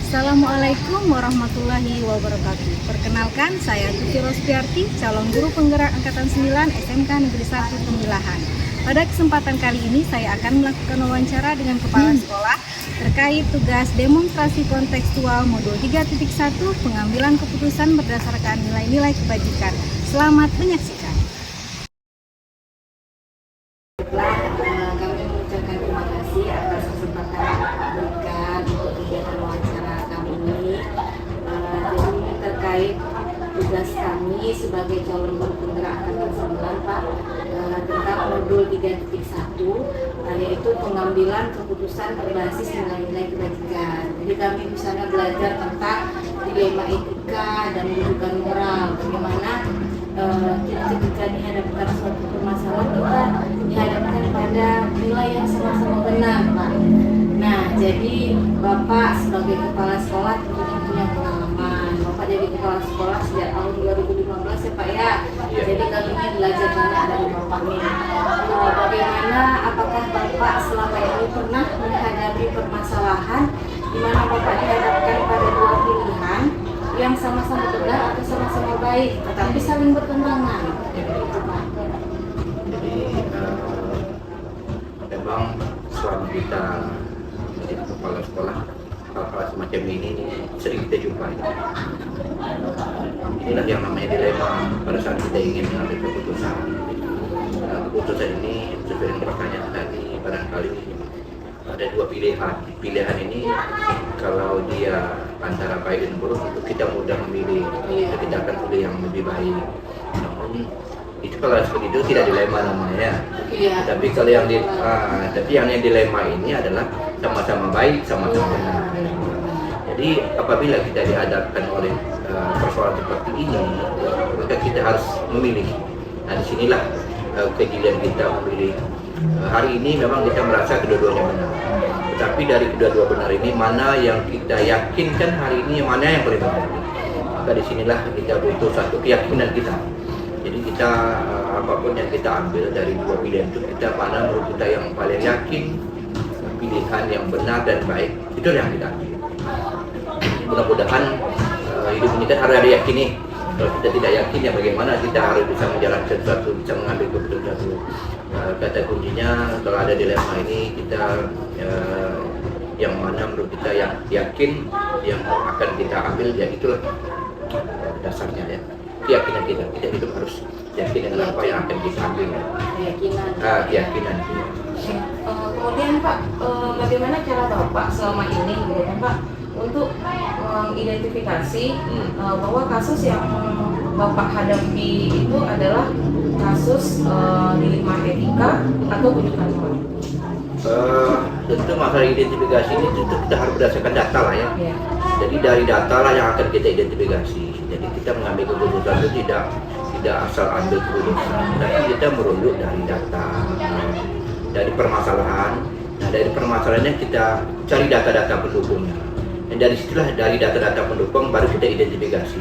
Assalamualaikum warahmatullahi wabarakatuh. Perkenalkan, saya Tuti Rospiarti, calon guru penggerak Angkatan 9 SMK Negeri 1 Pemilahan. Pada kesempatan kali ini, saya akan melakukan wawancara dengan kepala sekolah terkait tugas demonstrasi kontekstual modul 3.1 pengambilan keputusan berdasarkan nilai-nilai kebajikan. Selamat menyaksikan. Kami mengucapkan terima kasih atas kesempatan yang diberikan untuk kegiatan wawancara kami ini. Jadi terkait tugas kami sebagai calon guru penggerak Angkatan 9, Pak, tentang modul 3.1, yaitu pengambilan keputusan berbasis nilai-nilai kebajikan. Jadi kami misalnya belajar tentang dilema etika dan rujukan moral, bagaimana ketika dihadapkan suatu permasalahan kita dihadapkan pada nilai yang sama-sama benar, Pak. Nah, jadi Bapak sebagai kepala sekolah tentunya punya pengalaman. Bapak jadi kepala sekolah sejak tahun 2015 ya, Pak ya. Jadi kami belajar banyak dari Bapak nih. Bagaimana, apakah Bapak selama ini pernah menghadapi permasalahan di mana Bapak dihadapkan pada dua pilihan yang sama-sama benar atau sama-sama baik, tetapi saling bertentangan? Itu, Pak. Jadi memang selama kita menjadi kepala sekolah, hal-hal semacam ini sering kita jumpai. Inilah yang namanya dilema pada saat kita ingin mengambil keputusan. Keputusan ini sesuai dengan pertanyaan tadi, barangkali ada dua pilihan. Pilihan ini kalau dia antara baik dan buruk, itu kita mudah memilih. Kita akan pilih yang lebih baik. Namun itu kalau seperti itu tidak dilema namanya. Tapi kalau yang yang dilema ini adalah sama-sama baik, sama-sama benar. Jadi apabila kita dihadapkan oleh persoalan seperti ini, maka kita harus memilih. Nah, disinilah kejelian kita memilih. Hari ini memang kita merasa kedua-duanya benar. Tetapi dari kedua-dua benar ini, mana yang kita yakinkan hari ini, mana yang paling benar. Maka disinilah kita butuh satu keyakinan kita. Jadi kita apapun yang kita ambil dari dua pilihan itu, kita mana menurut kita yang paling yakin, pilihan yang benar dan baik, itu yang kita ambil. Mudah-mudahan hidup ini kan harus ada yakini. Kalau kita tidak yakin, ya bagaimana kita harus bisa menjalankan sesuatu, bisa mengambil keputusan sesuatu. Kata kuncinya kalau ada dilema ini, kita yang mana menurut kita yang yakin, yang akan kita ambil, ya itulah dasarnya ya. Keyakinan kita hidup harus yakin dengan apa yang akan kita ambil. Keyakinan. Kemudian Pak, bagaimana cara Bapak selama ini, gitu kan Pak, untuk mengidentifikasi bahwa kasus yang Bapak hadapi itu adalah kasus dilema etika atau rujukan moral? Tentu masalah identifikasi ini tentu kita harus berdasarkan data lah ya. Jadi dari data lah yang akan kita identifikasi. Jadi kita mengambil keputusan itu tidak asal ambil keputusan, tapi kita merujuk dari data, dari permasalahan. Nah, dari permasalahannya kita cari data-data pendukungnya. Dan dari situlah, dari data-data pendukung baru kita identifikasi.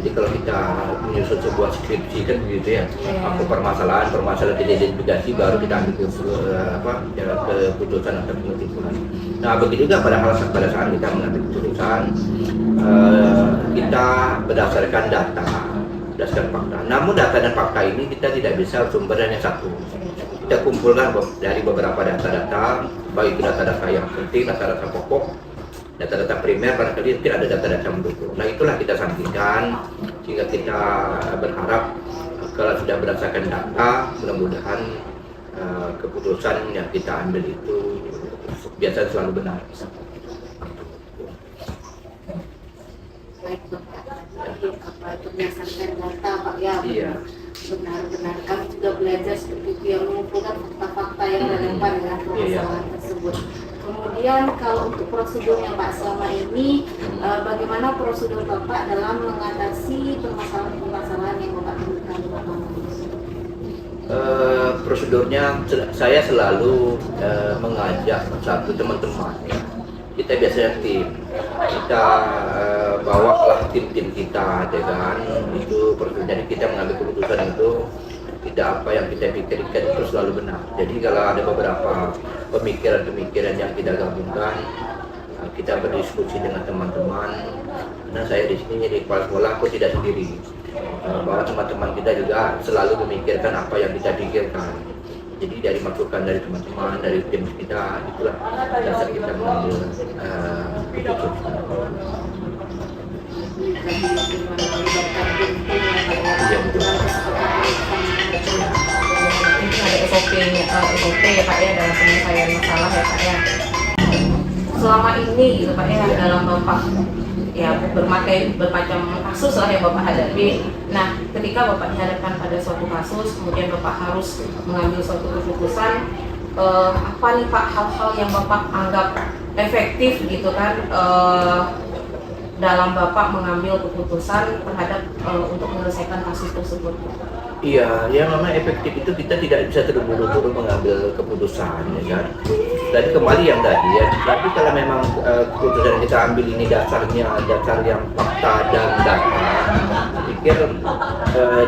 Jadi kalau kita menyusun sebuah skripsi kan begitu ya, apa permasalahan kita identifikasi, baru kita ambil keputusan atau kesimpulan. Nah, begitu juga pada saat kita mengambil keputusan, kita berdasarkan data, berdasarkan fakta. Namun data dan fakta ini kita tidak bisa sumber hanya satu. Kita kumpulkan dari beberapa data-data, baik itu data-data yang penting, data-data pokok, data-data primer, barangkali tidak ada data-data mendukung. Nah, itulah kita sampaikan sehingga kita berharap kalau sudah berdasarkan data, mudah-mudahan keputusan yang kita ambil itu biasa selalu benar. Baik, Bapak. Jadi berdasarkan data, Pak ya. Iya. Benar-benar kami juga belajar seperti itu, yang mengumpulkan fakta-fakta yang relevan dengan permasalahan tersebut. Kemudian kalau untuk prosedurnya Pak selama ini, bagaimana prosedur Bapak dalam mengatasi permasalahan-permasalahan yang Bapak temukan di lapangan? Prosedurnya saya selalu mengajak satu teman-teman ya. Kita biasanya tim, kita bawalah tim-tim kita, ya kan? Itu prosedur. Jadi kita mengambil keputusan itu tidak apa yang kita pikirkan itu selalu benar. Jadi kalau ada beberapa pemikiran-pemikiran yang kita gabungkan, kita berdiskusi dengan teman-teman. Karena saya di sini di kepala sekolah aku tidak sendiri. Bahwa teman-teman kita juga selalu memikirkan apa yang kita pikirkan. Jadi dari masukan dari teman-teman, dari tim kita, itulah dasar kita mengambil keputusan. Mungkin ada SOP ya Pak ya dalam penyelesaian masalah ya Pak ya. Selama ini gitu Pak ya dalam Bapak ya bermacam kasus lah yang Bapak hadapi. Nah, ketika Bapak dihadapkan pada suatu kasus, kemudian Bapak harus mengambil suatu keputusan, apa nih Pak hal-hal yang Bapak anggap efektif gitu kan dalam Bapak mengambil keputusan terhadap untuk menyelesaikan kasus tersebut? Iya, yang namanya efektif itu kita tidak bisa terburu-buru mengambil keputusan, ya kan. Tadi kembali yang tadi ya, tapi kalau memang keputusan yang kita ambil ini dasar yang fakta dan data, saya pikir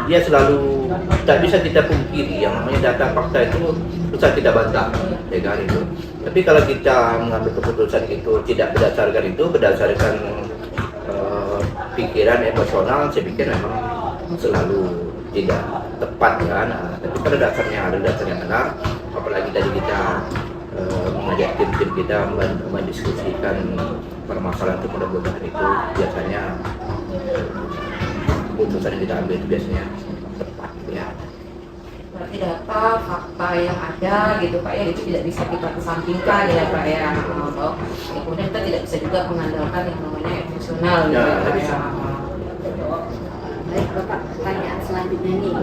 dia selalu tak bisa kita pungkiri. Yang namanya data fakta itu susah kita bantah, ya kan itu. Tapi kalau kita mengambil keputusan itu tidak berdasarkan itu, berdasarkan pikiran emosional, saya pikir memang selalu tidak tepat kan. Tapi pada dasarnya ada dasarnya benar, apalagi tadi kita mengajak tim-tim kita mendiskusikan permasalahan itu, mudah-mudahan itu biasanya keputusan yang kita ambil itu biasanya tepat ya. Berarti data, fakta yang ada gitu Pak ya, itu tidak bisa kita kesampingkan ya Pak ya. Kemudian kita tidak bisa juga mengandalkan yang namanya emosional gitu ya Pak ya. Baik Bapak, pertanyaan selanjutnya nih,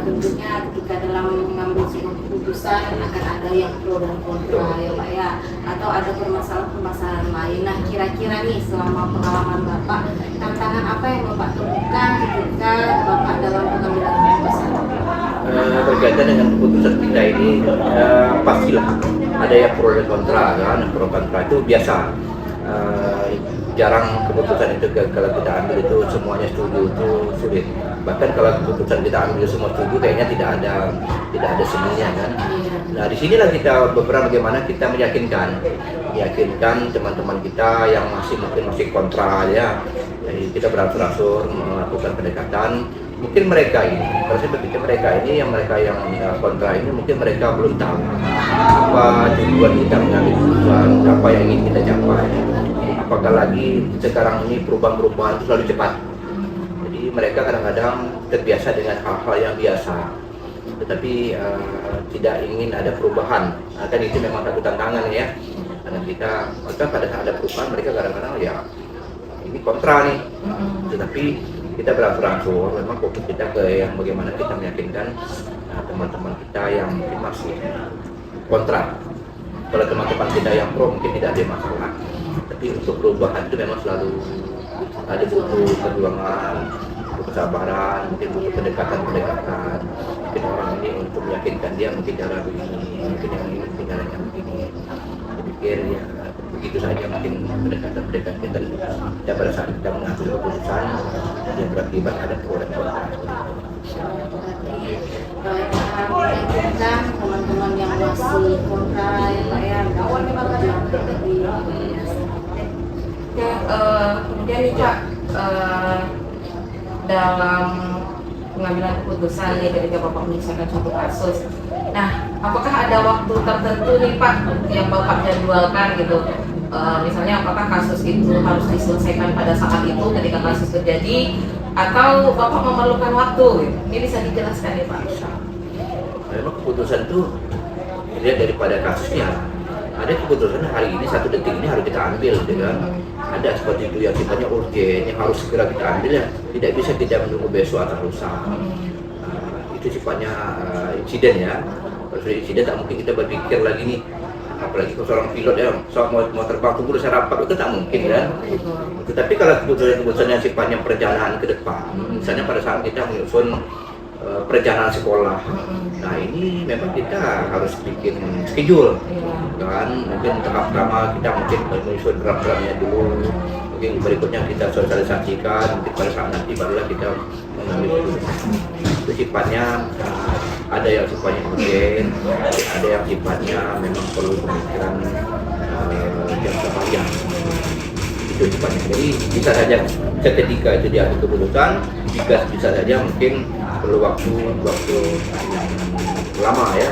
tentunya ketika dalam mengambil sebuah keputusan akan ada yang pro dan kontra ya Pak ya, atau ada permasalahan-permasalahan lain. Nah kira-kira nih selama pengalaman Bapak, tantangan apa yang Bapak temukan ketika Bapak dalam pengambilan keputusan? Berkaitan dengan keputusan kita ini pastilah ada yang pro dan kontra kan. Pro kontra itu biasa. Jarang keputusan itu kalau kita ambil itu semuanya setuju, itu sulit. Bahkan kalau keputusan kita ambil semua setuju, kayaknya tidak ada seninya kan. Nah disinilah kita beberapa bagaimana kita meyakinkan teman-teman kita yang mungkin masih kontra ya. Jadi kita beransur-ansur melakukan pendekatan. Mungkin mereka ini, kalau saya berpikir mereka yang kontra ini mungkin mereka belum tahu apa tujuan kita mengambil keputusan, apa yang ingin kita capai. Apakah lagi sekarang ini perubahan-perubahan itu selalu cepat. Jadi mereka kadang-kadang terbiasa dengan hal-hal yang biasa, tetapi tidak ingin ada perubahan. Kan itu memang satu tantangan ya. Karena maka pada saat ada perubahan mereka kadang-kadang ya ini kontra nih. Tetapi kita beransur-ansur, memang fokus kita ke yang bagaimana kita meyakinkan teman-teman kita yang mungkin masih kontra. Kalau teman-teman kita yang pro mungkin tidak ada masalah. Tapi untuk perubahan itu memang selalu ada butuh perjuangan, butuh kesabaran, mungkin butuh pendekatan. Mungkin orang ini untuk meyakinkan dia mungkin cara begini, mungkin yang ini mungkin caranya begini. Saya pikir ya begitu saja mungkin pendekatan kita pada saat kita mengambil keputusan yang berakibat ada pro dan kontra. Meyakinkan teman-teman yang masih kontra ya Pak ya, kemudian nih Pak, dalam pengambilan keputusan nih ketika Bapak menyelesaikan suatu kasus, nah apakah ada waktu tertentu nih Pak yang Bapak jadwalkan gitu? Misalnya apakah kasus itu harus diselesaikan pada saat itu ketika kasus terjadi, atau Bapak memerlukan waktu gitu? Ini bisa dijelaskan ya Pak? Memang keputusan itu dilihat daripada kasusnya. Ada keputusan hari ini, satu detik ini harus kita ambil gitu kan. Ada seperti itu yang sifatnya urgen, yang harus segera kita ambil ya. Tidak bisa kita menunggu besok atau lusa. Itu sifatnya insiden ya. Kalau sudah insiden tak mungkin kita berpikir lagi nih. Apalagi kalau seorang pilot ya, mau terbang tunggu saya rapat, itu tak mungkin kan. Tetapi kalau keputusan yang sifatnya perjalanan ke depan, misalnya pada saat kita menyusun perjalanan sekolah, nah ini memang kita harus bikin schedule kan. Mungkin tahap pertama kita mungkin menyusun draft-draftnya dulu, mungkin berikutnya kita sosialisasikan, mungkin pada saat nanti barulah kita mengambil keputusan. Itu sifatnya ada yang sifatnya urgen, ada yang sifatnya memang perlu pemikiran yang panjang. itu sifatnya. Jadi bisa saja seketika itu diambil keputusan, bisa saja mungkin perlu waktu lama ya.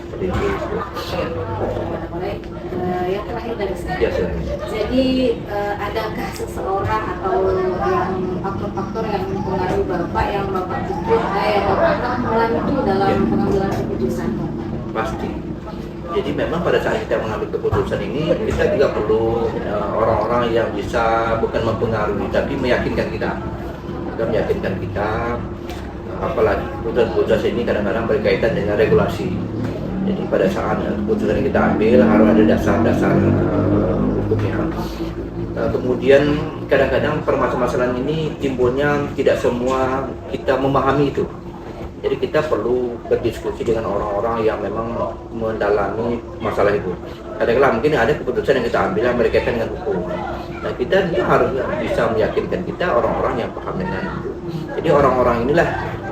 Seperti itu. Baik, yang terakhir dari saya. Ya, silakan. Jadi adakah seseorang atau yang faktor-faktor yang mempengaruhi Bapak yang Bapak pikir yang Bapak membantu dalam pengambilan keputusan? Pasti. Jadi memang pada saat kita mengambil keputusan ini kita juga perlu orang-orang yang bisa bukan mempengaruhi tapi meyakinkan kita. Apalagi keputusan ini kadang-kadang berkaitan dengan regulasi. Jadi pada saat keputusan yang kita ambil harus ada dasar-dasar hukumnya. Kemudian kadang-kadang permasalahan ini timbulnya tidak semua kita memahami itu. Jadi kita perlu berdiskusi dengan orang-orang yang memang mendalami masalah itu. Kadang-kadang mungkin ada keputusan yang kita ambil yang berkaitan dengan hukum. Nah kita juga harus bisa meyakinkan kita orang-orang yang paham dengan itu. Jadi orang-orang inilah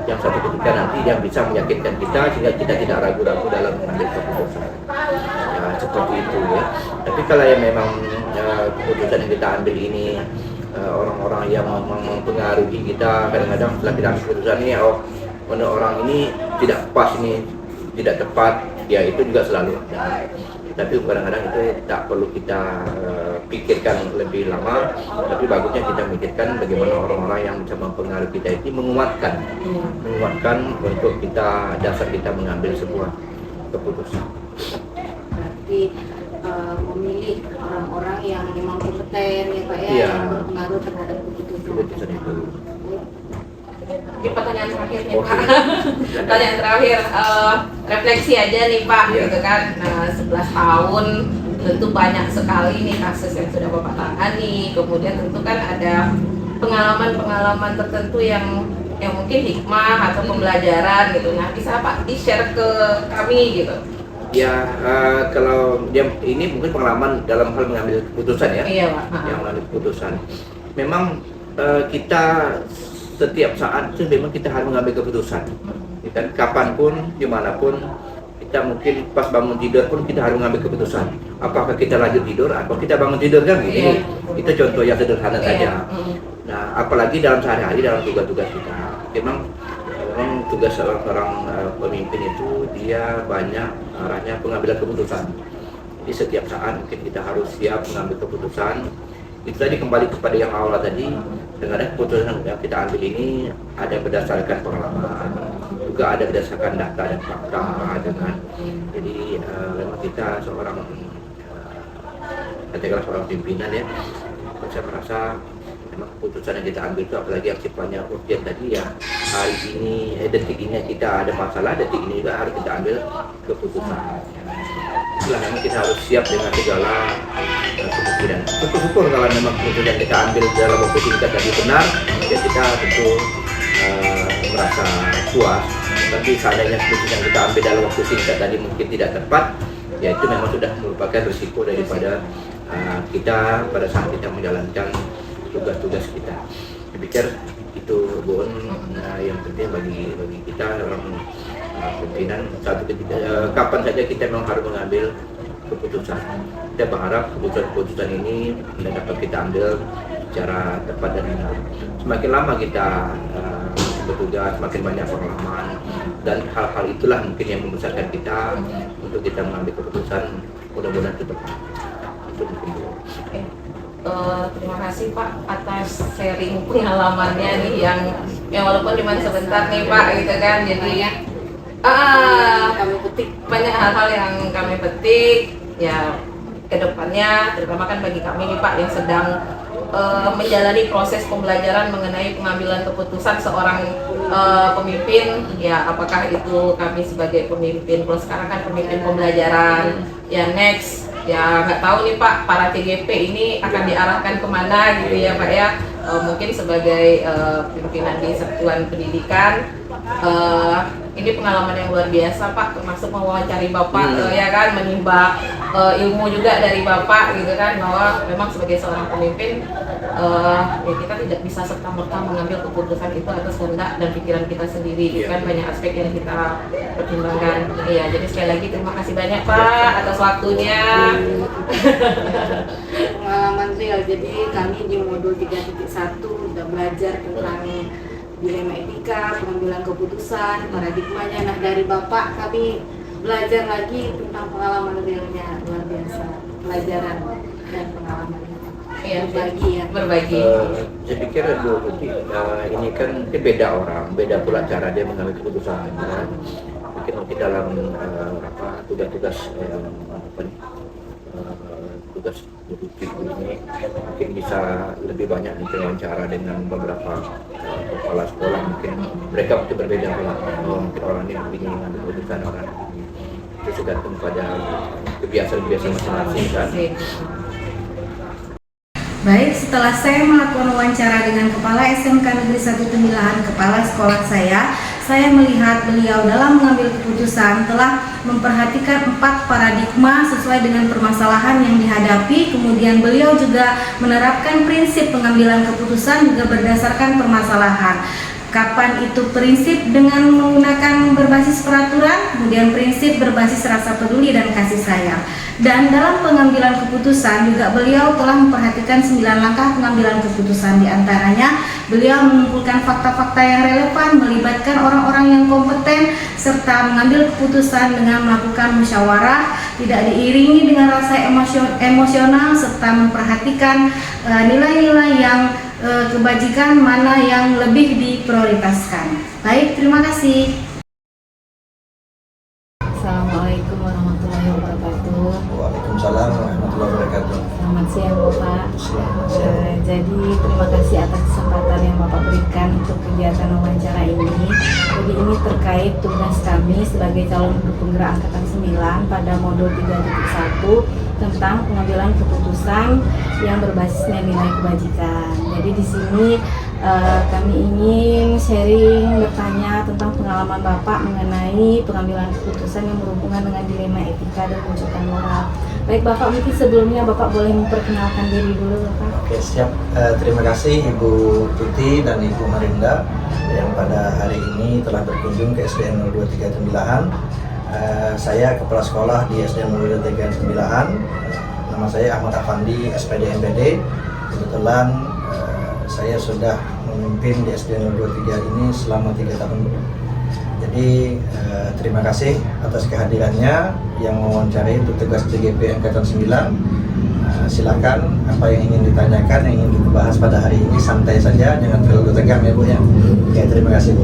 yang satu ketika nanti yang bisa meyakinkan kita sehingga kita tidak ragu-ragu dalam mengambil keputusan. Ya, seperti itu ya. Tapi kalau yang memang keputusan yang kita ambil ini orang-orang yang mempengaruhi kita, kadang-kadang setelah kita ambil keputusan ini orang ini tidak pas, ini tidak tepat, ya itu juga selalu ada. Tapi kadang-kadang itu tak perlu kita pikirkan lebih lama, tapi bagusnya kita mikirkan bagaimana orang-orang yang bisa mempengaruhi kita ini menguatkan untuk kita dasar kita mengambil sebuah keputusan. Berarti memilih orang-orang yang memang kompeten ya Pak ya, Iya. yang berpengaruh terhadap keputusan. Itu. Ini pertanyaan terakhir nih Pak. Pertanyaan terakhir, refleksi aja nih Pak, gitu kan. Nah, 11 tahun tentu banyak sekali nih kasus yang sudah Bapak tangani. Kemudian tentu kan ada pengalaman-pengalaman tertentu yang mungkin hikmah atau pembelajaran gitu. Nah, bisa Pak di-share ke kami gitu. Ya, kalau dia ini mungkin pengalaman dalam hal mengambil keputusan ya. Iya Pak. Yang mengambil keputusan. Memang kita setiap saat itu memang kita harus mengambil keputusan. Dan kapanpun, dimanapun, kita mungkin pas bangun tidur pun kita harus mengambil keputusan. Apakah kita lanjut tidur atau kita bangun tidur kan? Ini itu contoh yang sederhana saja. Nah, apalagi dalam sehari-hari dalam tugas-tugas kita. Memang tugas seorang pemimpin itu dia banyak arahnya pengambilan keputusan. Jadi setiap saat mungkin kita harus siap mengambil keputusan. Itu tadi kembali kepada yang awal tadi, dengan keputusan yang kita ambil ini ada berdasarkan pengalaman, juga ada berdasarkan data dan fakta dengan. Jadi memang kita seorang katakanlah seorang pimpinan ya, saya merasa memang keputusan yang kita ambil itu apalagi yang sifatnya urgent tadi ya, hari ini detik ini kita ada masalah, detik ini juga harus kita ambil keputusan. Itulah memang kita harus siap dengan segala kemungkinan. Syukur kalau memang keputusan yang kita ambil dalam waktu singkat tadi benar, ya kita tentu merasa puas. Tapi seandainya keputusan yang kita ambil dalam waktu singkat tadi mungkin tidak tepat, ya itu memang sudah merupakan risiko daripada kita pada saat kita menjalankan tugas-tugas kita. Saya pikir itu Bun, yang penting bagi kita orang pimpinan satu ketika kapan saja kita memang harus mengambil keputusan. Kita berharap keputusan ini dapat kita ambil secara tepat dan benar. Semakin lama kita bertugas, semakin banyak pengalaman dan hal-hal itulah mungkin yang membesarkan kita untuk kita mengambil keputusan mudah-mudahan itu tepat. Itu mungkin. Terima kasih Pak atas sharing pengalamannya nih yang walaupun cuma sebentar nih Pak gitu kan, jadi Kami petik banyak hal-hal yang kami petik ya kedepannya, terutama kan bagi kami nih Pak yang sedang menjalani proses pembelajaran mengenai pengambilan keputusan seorang pemimpin, ya apakah itu kami sebagai pemimpin, kalau sekarang kan pemimpin pembelajaran, ya next ya nggak tahu nih Pak para TGP ini akan diarahkan kemana gitu ya Pak ya, mungkin sebagai pimpinan di satuan pendidikan ini pengalaman yang luar biasa Pak, termasuk mewawancari Bapak ya kan, menimba ilmu juga dari Bapak gitu kan, bahwa memang sebagai seorang pemimpin ya kita tidak bisa serta-merta mengambil keputusan itu atas kehendak dan pikiran kita sendiri gitu kan, banyak aspek yang kita pertimbangkan. Iya, jadi sekali lagi terima kasih banyak Pak atas waktunya. Pengalaman real, jadi kami di modul 3.1 udah belajar tentang dilema etika, pengambilan keputusan, paradigmanya. Nah dari Bapak kami belajar lagi tentang pengalaman realnya, luar biasa pelajaran dan pengalaman. Iya, Berbagi ya. Berbagi. Saya pikir Bu Tuti, ini kan beda orang, beda pula cara dia mengambil keputusannya. Mungkin dalam tugas-tugas tugas Bu Tuti ini mungkin bisa lebih banyak diwawancara dengan beberapa kepala sekolah. Mungkin mereka mungkin berbeda pula. Mungkin orang ini ingin mengambil keputusan, orang ini itu tergantung pada kebiasaan-kebiasaan masing-masing kan. Baik, setelah saya melakukan wawancara dengan Kepala SMK Negeri 1 Temilahan, kepala sekolah saya melihat beliau dalam mengambil keputusan telah memperhatikan 4 paradigma sesuai dengan permasalahan yang dihadapi. Kemudian beliau juga menerapkan prinsip pengambilan keputusan juga berdasarkan permasalahan. Kapan itu prinsip dengan menggunakan berbasis peraturan, kemudian prinsip berbasis rasa peduli dan kasih sayang. Dan dalam pengambilan keputusan juga beliau telah memperhatikan 9 langkah pengambilan keputusan. Di antaranya beliau mengumpulkan fakta-fakta yang relevan, melibatkan orang-orang yang kompeten, serta mengambil keputusan dengan melakukan musyawarah, tidak diiringi dengan rasa emosional, serta memperhatikan nilai-nilai yang kebajikan mana yang lebih diprioritaskan. Baik, terima kasih. Assalamualaikum warahmatullahi wabarakatuh. Waalaikumsalam warahmatullahi wabarakatuh. Selamat siang Bapak. Selamat siang. Jadi terima kasih atas kesempatan yang Bapak berikan untuk kegiatan wawancara ini. Jadi ini terkait tugas kami sebagai calon guru penggerak angkatan 9 pada modul 3.1 tentang pengambilan keputusan yang berbasis nilai kebajikan. Jadi di sini kami ingin sharing, bertanya tentang pengalaman Bapak mengenai pengambilan keputusan yang berhubungan dengan dilema etika dan wujudkan moral. Baik Bapak, mungkin sebelumnya Bapak boleh memperkenalkan diri dulu Bapak. Oke, siap. Terima kasih Ibu Tuti dan Ibu Marinda yang pada hari ini telah berkunjung ke SDN 023 Temilahan. Saya kepala sekolah di SDN 023 Temilahan. Nama saya Ahmad Afandi, SPD MPD. Kebetulan saya sudah memimpin di SDN 023 ini selama 3 tahun. Jadi terima kasih atas kehadirannya yang mewawancarai petugas CGP Angkatan 9. Silakan apa yang ingin ditanyakan, yang ingin kita bahas pada hari ini santai saja, jangan terlalu tegang ya Bu ya. Oke, terima kasih Bu.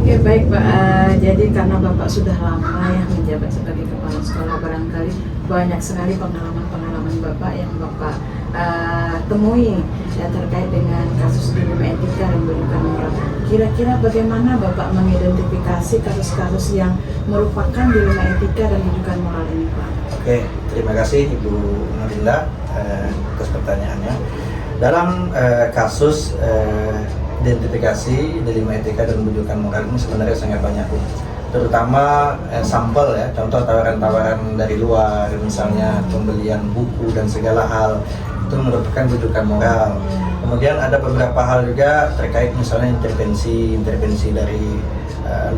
Ya baik Pak, jadi karena Bapak sudah lama ya menjabat sebagai kepala sekolah, barangkali banyak sekali pengalaman-pengalaman Bapak yang Bapak temui ya terkait dengan kasus dilema etika dan wujudkan moral. Kira-kira bagaimana Bapak mengidentifikasi kasus-kasus yang merupakan dilema etika dan wujudkan moral ini Pak? Oke, terima kasih Ibu Marinda atas pertanyaannya. Dalam kasus identifikasi dilema etika dan wujudkan moral ini sebenarnya sangat banyak Bu. Terutama sampel ya, contoh tawaran-tawaran dari luar, misalnya pembelian buku dan segala hal, itu merupakan wujudkan moral. Kemudian ada beberapa hal juga terkait misalnya intervensi dari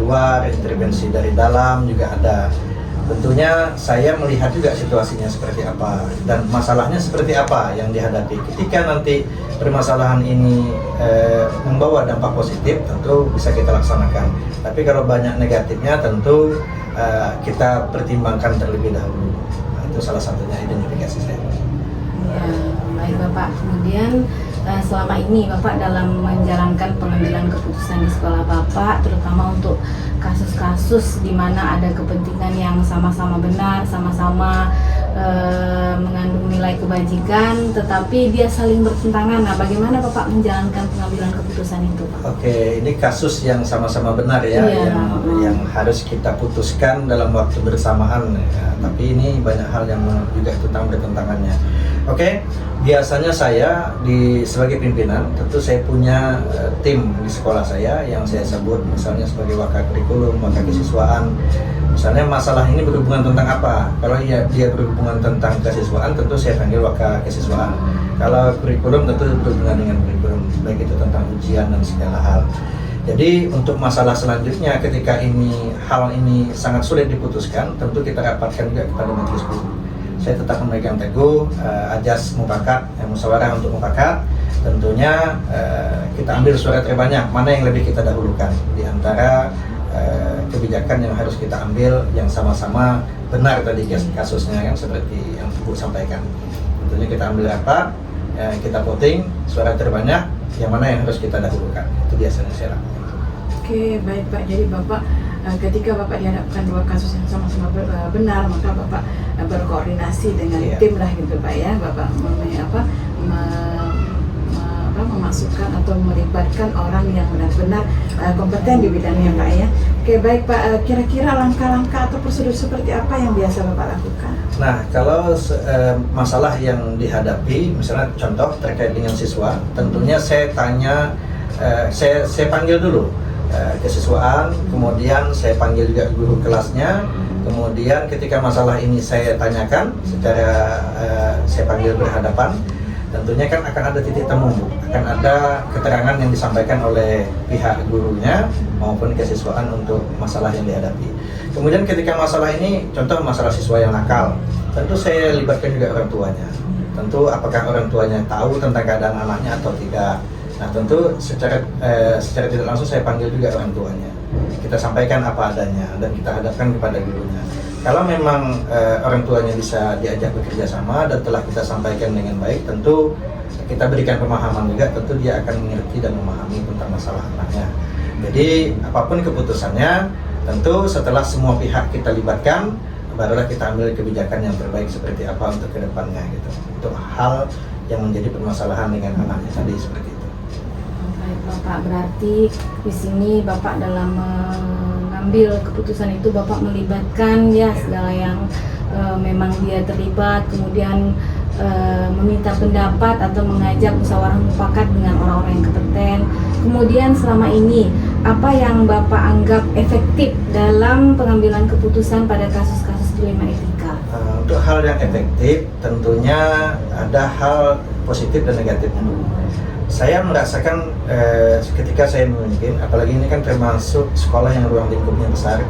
luar, intervensi dari dalam juga ada. Tentunya saya melihat juga situasinya seperti apa dan masalahnya seperti apa yang dihadapi. Ketika nanti permasalahan ini membawa dampak positif, tentu bisa kita laksanakan. Tapi kalau banyak negatifnya, tentu kita pertimbangkan terlebih dahulu. Nah, itu salah satunya identifikasi saya. Ya, baik Bapak. Kemudian selama ini Bapak dalam menjalankan pengambilan keputusan di sekolah Bapak, terutama untuk kasus-kasus di mana ada kepentingan yang sama-sama benar, sama-sama mengandung nilai kebajikan kebajikan, tetapi dia saling bertentangan. Nah, bagaimana Bapak menjalankan pengambilan keputusan itu, Pak? Oke, ini kasus yang sama-sama benar ya, Iya. yang harus kita putuskan dalam waktu bersamaan. Ya. Tapi ini banyak hal yang juga tentang bertentangannya. Oke, biasanya saya sebagai pimpinan, tentu saya punya tim di sekolah saya yang saya sebut misalnya sebagai wakil kurikulum, wakil kesiswaan. Misalnya masalah ini berhubungan tentang apa? Kalau dia berhubungan tentang kesiswaan, tentu saya panggil wakil kesiswaan. Kalau kurikulum tentu berhubungan dengan kurikulum, baik itu tentang ujian dan segala hal. Jadi untuk masalah selanjutnya ketika hal ini sangat sulit diputuskan, tentu kita rapatkan juga kepada majelis guru. Saya tetap memegang teguh ajas mufakat, musyawarah untuk mufakat. Tentunya kita ambil suara terbanyak, mana yang lebih kita dahulukan di antara kebijakan yang harus kita ambil yang sama-sama benar tadi kasusnya kan seperti yang Ibu sampaikan. Tentunya kita ambil rapat, kita voting, suara terbanyak yang mana yang harus kita dahulukan. Itu biasanya saya lakukan. Oke, baik Pak. Jadi Bapak ketika Bapak dihadapkan dua kasus yang sama-sama benar, maka Bapak berkoordinasi dengan tim lah gitu Pak ya. Bapak memasukkan atau melibatkan orang yang benar-benar kompeten di bidangnya Pak ya. Oke, baik Pak. Kira-kira langkah-langkah atau prosedur seperti apa yang biasa Bapak lakukan? Nah, kalau masalah yang dihadapi, misalnya contoh terkait dengan siswa, tentunya saya tanya, saya panggil dulu kesiswaan, kemudian saya panggil juga guru kelasnya, kemudian ketika masalah ini saya tanyakan secara saya panggil berhadapan, tentunya kan akan ada titik temu, akan ada keterangan yang disampaikan oleh pihak gurunya maupun kesiswaan untuk masalah yang dihadapi. Kemudian ketika masalah ini, contoh masalah siswa yang nakal, tentu saya libatkan juga orang tuanya. Tentu apakah orang tuanya tahu tentang keadaan anaknya atau tidak. Nah tentu secara tidak langsung saya panggil juga orang tuanya. Kita sampaikan apa adanya dan kita hadapkan kepada gurunya. Kalau memang orang tuanya bisa diajak bekerja sama dan telah kita sampaikan dengan baik, tentu kita berikan pemahaman juga, tentu dia akan mengerti dan memahami tentang masalah anaknya. Jadi apapun keputusannya, tentu setelah semua pihak kita libatkan, barulah kita ambil kebijakan yang terbaik seperti apa untuk kedepannya gitu. Untuk hal yang menjadi permasalahan dengan anaknya tadi seperti itu. Baik Bapak, berarti di sini Bapak dalam mengambil keputusan itu Bapak melibatkan ya segala yang memang dia terlibat, kemudian meminta pendapat atau mengajak musyawarah mufakat dengan orang-orang yang kompeten. Kemudian selama ini apa yang Bapak anggap efektif dalam pengambilan keputusan pada kasus-kasus dilema etika? Untuk hal yang efektif tentunya ada hal positif dan negatifnya. Saya merasakan ketika saya memimpin, apalagi ini kan termasuk sekolah yang ruang lingkupnya besar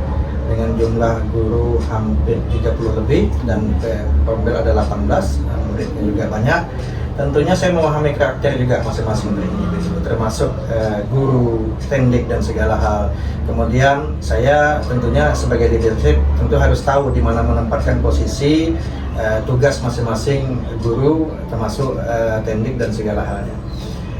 dengan jumlah guru hampir 30 lebih dan probel ada 18, muridnya juga banyak. Tentunya saya memahami karakter juga masing-masing dari individu, termasuk guru, teknik dan segala hal. Kemudian saya tentunya sebagai leadership tentu harus tahu di mana menempatkan posisi tugas masing-masing guru, termasuk teknik dan segala halnya.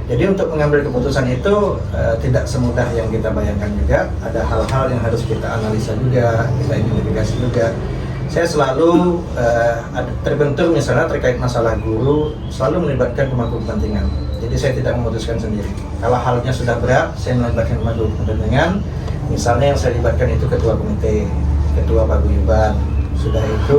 Jadi untuk mengambil keputusan itu tidak semudah yang kita bayangkan juga. Ada hal-hal yang harus kita analisa juga, kita identifikasi juga. Saya selalu terbentur misalnya terkait masalah guru, selalu melibatkan pemangku kepentingan. Jadi saya tidak memutuskan sendiri. Kalau halnya sudah berat, saya melibatkan pemangku kepentingan. Misalnya yang saya libatkan itu ketua komite, ketua paguyuban, sudah itu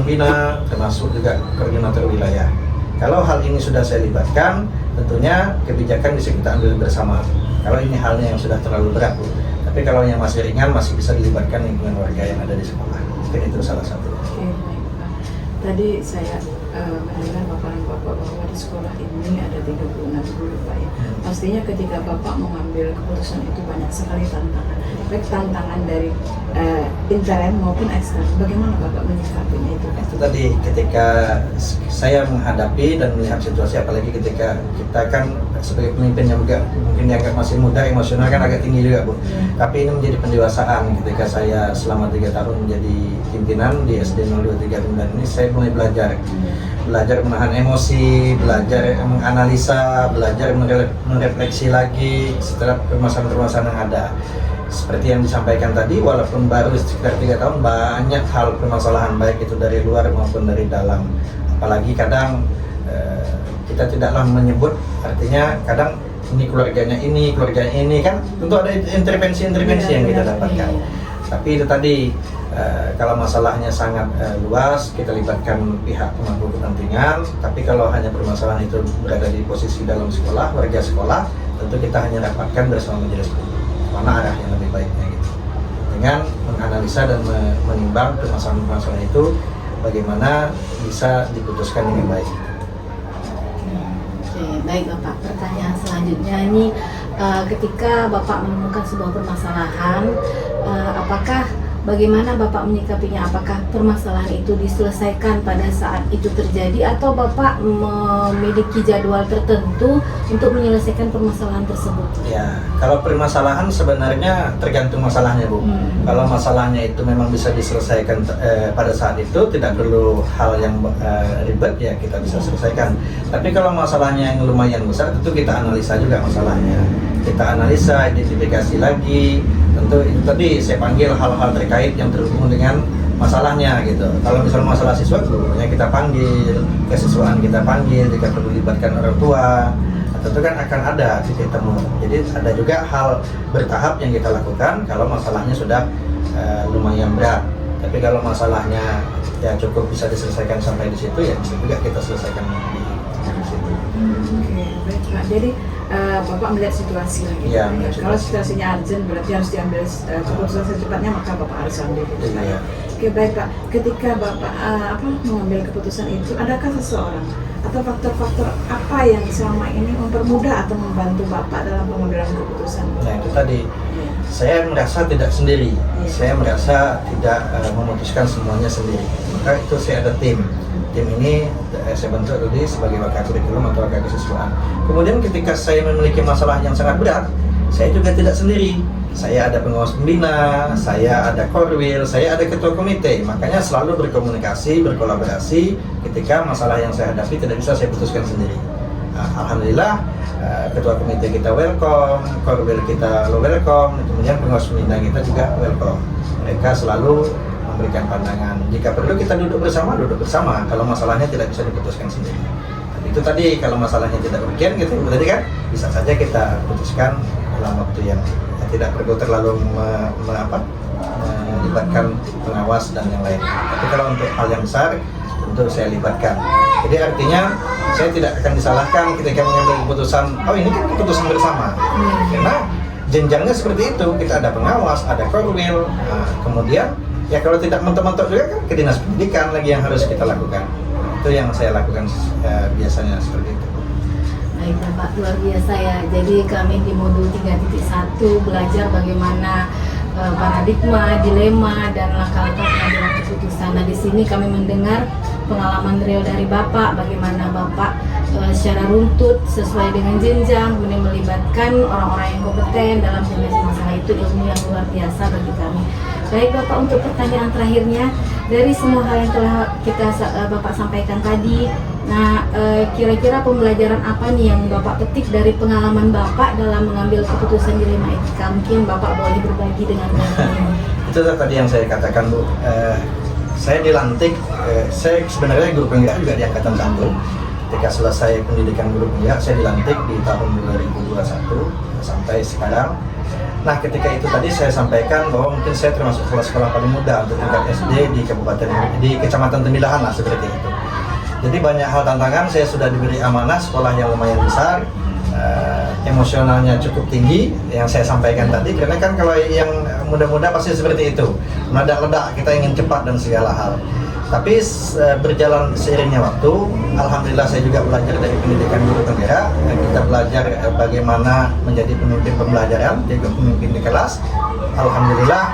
pembina, termasuk juga koordinator wilayah. Kalau hal ini sudah saya libatkan, tentunya kebijakan bisa kita ambil bersama. Kalau ini halnya yang sudah terlalu berat, Bu. Tapi kalau yang masih ringan, masih bisa dilibatkan lingkungan warga yang ada di sekolah. Mungkin itu salah satu. Oke, baik Pak. Tadi saya mendengar paparan Bapak bahwa di sekolah ini ada 36 guru Pak ya. Pastinya ketika Bapak mengambil keputusan itu banyak sekali tantangan. Baik tantangan dari intern maupun ekstern. Bagaimana Bapak menyikapinya itu? Itu tadi ketika saya menghadapi dan melihat situasi, apalagi ketika kita kan sebagai pemimpin yang juga mungkin dianggap masih muda, emosional kan agak tinggi juga Bu. Tapi ini menjadi pendewasaan ketika saya selama 3 tahun menjadi pimpinan di SD 023 Bintan ini, saya saya mulai belajar menahan emosi, belajar menganalisa, belajar merefleksi lagi setelah permasalahan-permasalahan yang ada. Seperti yang disampaikan tadi, walaupun baru sekitar 3 tahun, banyak hal permasalahan baik itu dari luar maupun dari dalam. Apalagi kadang kita tidaklah menyebut, artinya kadang ini keluarganya ini kan tentu ada intervensi yang kita dapatkan. Tapi itu tadi kalau masalahnya sangat luas, kita libatkan pihak pemangku kepentingan. Tapi kalau hanya permasalahan itu berada di posisi dalam sekolah, warga sekolah, tentu kita hanya dapatkan bersama majelis guru mana arah yang lebih baiknya gitu. Dengan menganalisa dan menimbang permasalahan-permasalahan itu, bagaimana bisa diputuskan dengan baik. Oke, baik Bapak. Pertanyaan selanjutnya ini, ketika Bapak menemukan sebuah permasalahan, apakah bagaimana Bapak menyikapinya? Apakah permasalahan itu diselesaikan pada saat itu terjadi atau Bapak memiliki jadwal tertentu untuk menyelesaikan permasalahan tersebut? Ya, kalau permasalahan sebenarnya tergantung masalahnya, Bu. Kalau masalahnya itu memang bisa diselesaikan pada saat itu, tidak perlu hal yang ribet, ya kita bisa selesaikan. Tapi kalau masalahnya yang lumayan besar, tentu kita analisa juga masalahnya. Kita analisa, identifikasi lagi. Tentu itu tadi saya panggil hal-hal terkait yang terhubung dengan masalahnya gitu. Kalau misalnya masalah siswa, gurunya kita panggil, kesiswaan kita panggil, jika perlu libatkan orang tua, tentu kan akan ada titik temu. Jadi ada juga hal bertahap yang kita lakukan kalau masalahnya sudah lumayan berat. Tapi kalau masalahnya ya cukup bisa diselesaikan sampai di situ, ya bisa juga kita selesaikan di situ. Oke, baik Pak. Jadi Bapak melihat situasi lagi. Ya, kalau situasinya urgent berarti harus diambil keputusan secepatnya, maka Bapak harus ambil keputusan. Ya. Oke, baik Pak. Ketika Bapak mengambil keputusan itu, adakah seseorang atau faktor-faktor apa yang selama ini mempermudah atau membantu Bapak dalam pengambilan keputusan? Nah itu tadi, saya merasa tidak sendiri. Saya merasa tidak memutuskan semuanya sendiri. Maka itu saya ada tim ini saya bentuk tadi sebagai wakil kurikulum atau wakil kesiswaan. Kemudian ketika saya memiliki masalah yang sangat berat, saya juga tidak sendiri. Saya ada pengawas pembina, saya ada korwil, saya ada ketua komite. Makanya selalu berkomunikasi, berkolaborasi ketika masalah yang saya hadapi tidak bisa saya putuskan sendiri. Alhamdulillah ketua komite kita welcome, korwil kita welcome, kemudian pengawas pembina kita juga welcome. Mereka selalu memberikan pandangan. Jika perlu kita duduk bersama. Kalau masalahnya tidak bisa diputuskan sendiri. Tapi itu tadi, kalau masalahnya tidak urgent gitu, berarti kan bisa saja kita putuskan dalam waktu yang tidak perlu terlalu melibatkan pengawas dan yang lain. Tapi kalau untuk hal yang besar, tentu saya libatkan. Jadi artinya saya tidak akan disalahkan ketika mengambil keputusan. Oh ini kan keputusan bersama. Karena jenjangnya seperti itu. Kita ada pengawas, ada korwil, kemudian ya kalau tidak mentok-mentok juga kan ke dinas pendidikan lagi yang harus kita lakukan. Itu yang saya lakukan biasanya seperti itu. Baik Bapak, luar biasa ya. Jadi kami di modul 3.1 belajar bagaimana paradigma, dilema, dan langkah-langkah pengambilan keputusan. Nah di sini kami mendengar pengalaman real dari Bapak, bagaimana Bapak secara runtut sesuai dengan jenjang, kemudian melibatkan orang-orang yang kompeten dalam menyelesaikan masalah itu, ilmu yang luar biasa bagi kami. Baik Bapak, untuk pertanyaan terakhirnya, dari semua hal yang telah Bapak sampaikan tadi, nah kira-kira pembelajaran apa nih yang Bapak petik dari pengalaman Bapak dalam mengambil keputusan dilema etika? Mungkin Bapak boleh berbagi dengan kami. Itu tadi yang saya katakan, Bu. Saya dilantik, saya sebenarnya guru penggerak juga di Angkatan 1. Ketika selesai pendidikan guru penggerak, saya dilantik di tahun 2021 sampai sekarang. Nah ketika itu tadi saya sampaikan bahwa mungkin saya termasuk sekolah paling muda untuk tingkat SD di Kecamatan Temilahan lah, seperti itu. Jadi banyak hal tantangan, saya sudah diberi amanah sekolah yang lumayan besar, emosionalnya cukup tinggi yang saya sampaikan tadi, karena kan kalau yang muda-muda pasti seperti itu, meledak-ledak, kita ingin cepat dan segala hal. Tapi berjalan seiringnya waktu, alhamdulillah saya juga belajar dari pendidikan guru penggerak. Kita belajar bagaimana menjadi pemimpin pembelajaran, juga pemimpin di kelas. Alhamdulillah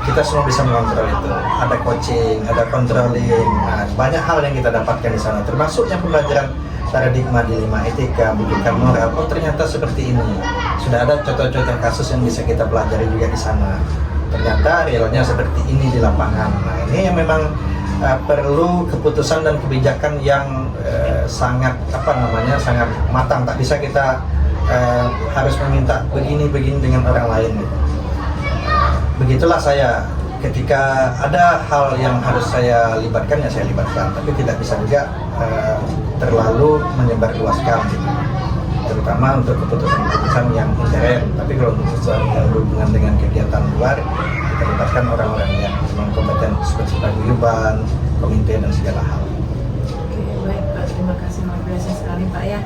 kita semua bisa mengontrol itu. Ada coaching, ada controlling, banyak hal yang kita dapatkan di sana. Termasuk yang pembelajaran paradigma, dilema etika, bukan moral. Oh ternyata seperti ini. Sudah ada contoh-contoh kasus yang bisa kita pelajari juga di sana. Ternyata realnya seperti ini di lapangan. Nah ini yang memang perlu keputusan dan kebijakan yang sangat sangat matang. Tak bisa kita harus meminta begini dengan orang lain. Begitulah saya, ketika ada hal yang harus saya libatkan ya saya libatkan, tapi tidak bisa juga terlalu menyebarluaskan, terutama untuk keputusan-keputusan yang intern. Tapi kalau untuk keputusan yang berhubungan dengan kegiatan luar, kita libatkan orang-orang yang memang kompeten seperti paguyuban, komite dan segala hal. Oke, baik Pak, terima kasih luar biasa sekali Pak ya.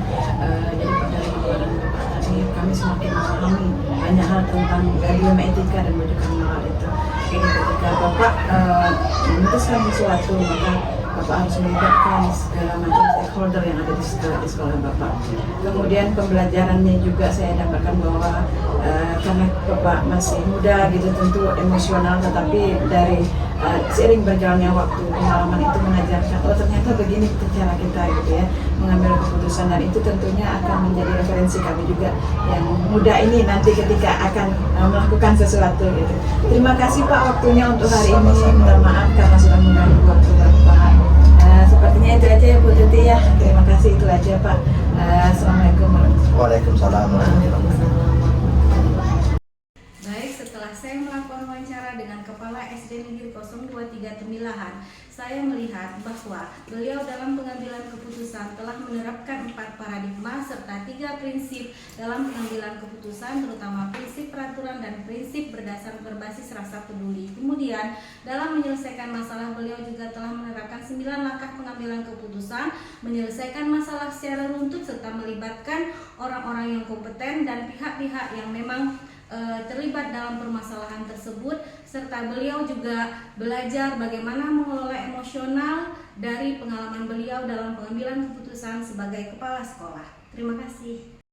Jadi pada pemaparan Bapak tadi kami semakin memahami banyak hal tentang dilema etika dan pendidikan moral itu. Jadi ketika Bapak memutuskan sesuatu, maka Bapak harus melibatkan segala macam stakeholder yang ada di sekolah Bapak. Kemudian pembelajarannya juga saya dapatkan bahwa karena Bapak masih muda gitu, tentu emosional, tetapi dari seiring berjalannya waktu pengalaman itu mengajarkan ternyata begini cara kita gitu ya mengambil keputusan, dan itu tentunya akan menjadi referensi kami juga yang muda ini nanti ketika akan melakukan sesuatu gitu. Terima kasih Pak waktunya untuk hari ini. Minta maaf karena sudah mengganggu waktu Bapak. Sepertinya itu aja ya Bu Tuti ya. Terima kasih, itu aja Pak. Assalamualaikum warahmatullahi wabarakatuh. Waalaikumsalam warahmatullahi wabarakatuh. Baik, setelah saya melakukan wawancara dengan Kepala SD Negeri 023 Temilahan, saya melihat bahwa beliau dalam pengambilan keputusan telah menerapkan 4 paradigma serta 3 prinsip dalam pengambilan keputusan, terutama prinsip peraturan dan prinsip berbasis rasa peduli. Kemudian dalam menyelesaikan masalah, beliau juga telah menerapkan 9 langkah pengambilan keputusan, menyelesaikan masalah secara runtut serta melibatkan orang-orang yang kompeten dan pihak-pihak yang memang terlibat dalam permasalahan tersebut, serta beliau juga belajar bagaimana mengelola emosional dari pengalaman beliau dalam pengambilan keputusan sebagai kepala sekolah. Terima kasih.